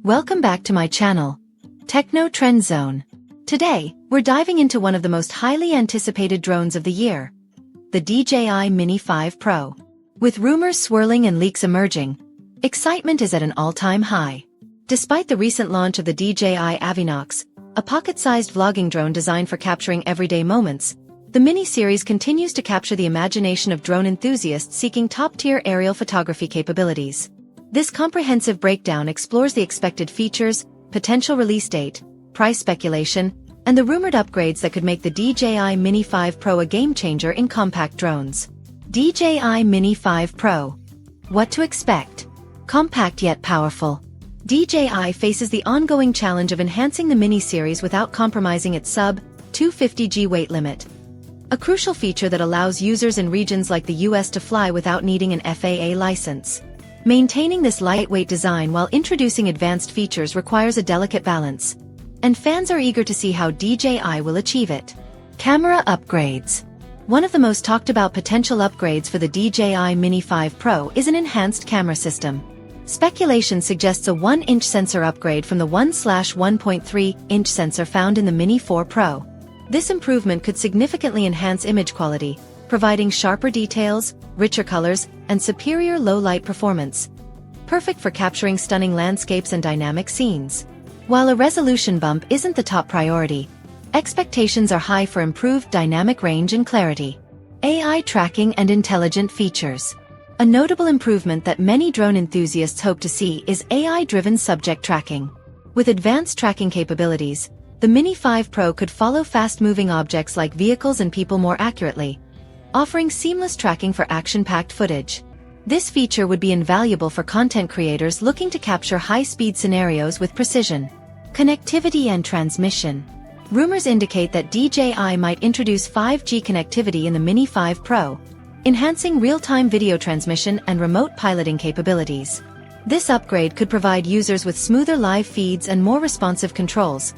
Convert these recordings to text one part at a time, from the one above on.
Welcome back to my channel, Techno Trend Zone. Today, we're diving into one of the most highly anticipated drones of the year, the DJI Mini 5 Pro. With rumors swirling and leaks emerging, excitement is at an all-time high. Despite the recent launch of the DJI Avinox, a pocket-sized vlogging drone designed for capturing everyday moments, the Mini series continues to capture the imagination of drone enthusiasts seeking top-tier aerial photography capabilities. This comprehensive breakdown explores the expected features, potential release date, price speculation, and the rumored upgrades that could make the DJI Mini 5 Pro a game-changer in compact drones. DJI Mini 5 Pro. What to expect? Compact yet powerful. DJI faces the ongoing challenge of enhancing the Mini series without compromising its sub-250g weight limit. A crucial feature that allows users in regions like the US to fly without needing an FAA license. Maintaining this lightweight design while introducing advanced features requires a delicate balance, and fans are eager to see how DJI will achieve it. Camera upgrades. One of the most talked about potential upgrades for the DJI Mini 5 Pro is an enhanced camera system. Speculation suggests a 1-inch sensor upgrade from the 1/1.3-inch sensor found in the Mini 4 Pro. This improvement could significantly enhance image quality, providing sharper details, richer colors, and superior low-light performance. Perfect for capturing stunning landscapes and dynamic scenes. While a resolution bump isn't the top priority, expectations are high for improved dynamic range and clarity. AI tracking and intelligent features. A notable improvement that many drone enthusiasts hope to see is AI-driven subject tracking. With advanced tracking capabilities, the Mini 5 Pro could follow fast-moving objects like vehicles and people more accurately, offering seamless tracking for action-packed footage. This feature would be invaluable for content creators looking to capture high-speed scenarios with precision. Connectivity and transmission. Rumors indicate that DJI might introduce 5G connectivity in the Mini 5 Pro, enhancing real-time video transmission and remote piloting capabilities. This upgrade could provide users with smoother live feeds and more responsive controls,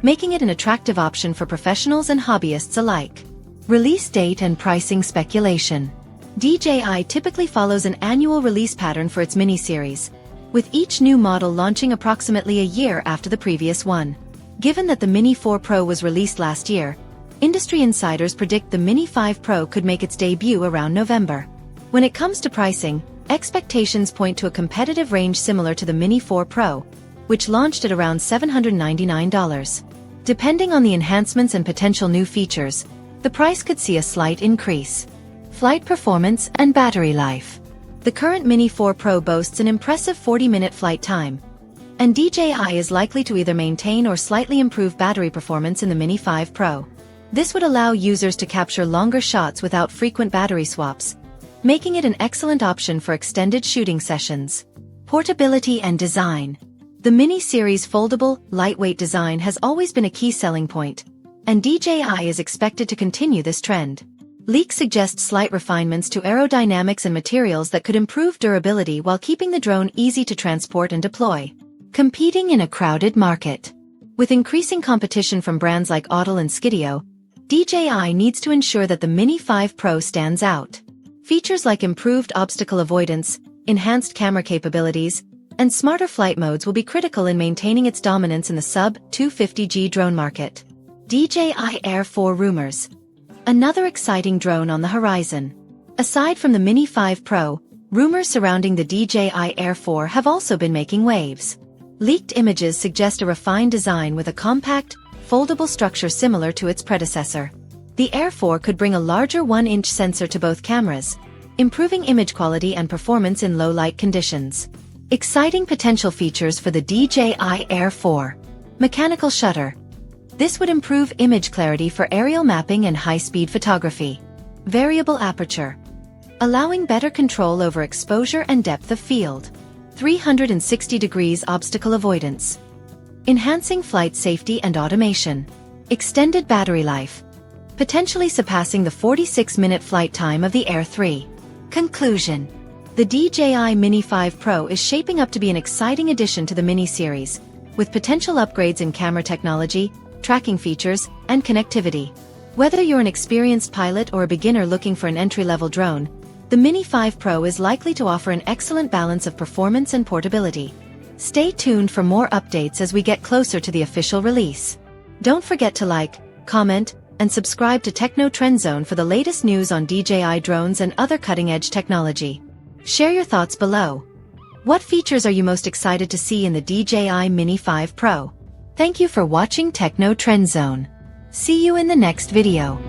making it an attractive option for professionals and hobbyists alike. Release date and pricing speculation. DJI typically follows an annual release pattern for its Mini series, with each new model launching approximately a year after the previous one. Given that the Mini 4 Pro was released last year, industry insiders predict the Mini 5 Pro could make its debut around November. When it comes to pricing, expectations point to a competitive range similar to the Mini 4 Pro, which launched at around $799. Depending on the enhancements and potential new features, the price could see a slight increase. Flight performance and battery life. The current Mini 4 Pro boasts an impressive 40-minute flight time, and DJI is likely to either maintain or slightly improve battery performance in the Mini 5 Pro. This would allow users to capture longer shots without frequent battery swaps, making it an excellent option for extended shooting sessions. Portability and design. The Mini series' foldable, lightweight design has always been a key selling point, and DJI is expected to continue this trend. Leaks suggest slight refinements to aerodynamics and materials that could improve durability while keeping the drone easy to transport and deploy. Competing in a crowded market. With increasing competition from brands like Autel and Skidio, DJI needs to ensure that the Mini 5 Pro stands out. Features like improved obstacle avoidance, enhanced camera capabilities, and smarter flight modes will be critical in maintaining its dominance in the sub-250g drone market. DJI Air 4 rumors. Another exciting drone on the horizon. Aside from the Mini 5 Pro, rumors surrounding the DJI Air 4 have also been making waves. Leaked images suggest a refined design with a compact, foldable structure similar to its predecessor. The Air 4 could bring a larger 1-inch sensor to both cameras, improving image quality and performance in low-light conditions. Exciting potential features for the DJI Air 4. Mechanical shutter. This would improve image clarity for aerial mapping and high-speed photography. Variable aperture, allowing better control over exposure and depth of field. 360 degrees obstacle avoidance, enhancing flight safety and automation. Extended battery life, potentially surpassing the 46-minute flight time of the Air 3. Conclusion. The DJI Mini 5 Pro is shaping up to be an exciting addition to the Mini series, with potential upgrades in camera technology, tracking features, and connectivity. Whether you're an experienced pilot or a beginner looking for an entry-level drone, the Mini 5 Pro is likely to offer an excellent balance of performance and portability. Stay tuned for more updates as we get closer to the official release. Don't forget to like, comment, and subscribe to Techno Trend Zone for the latest news on DJI drones and other cutting-edge technology. Share your thoughts below. What features are you most excited to see in the DJI Mini 5 Pro? Thank you for watching Techno Trend Zone. See you in the next video.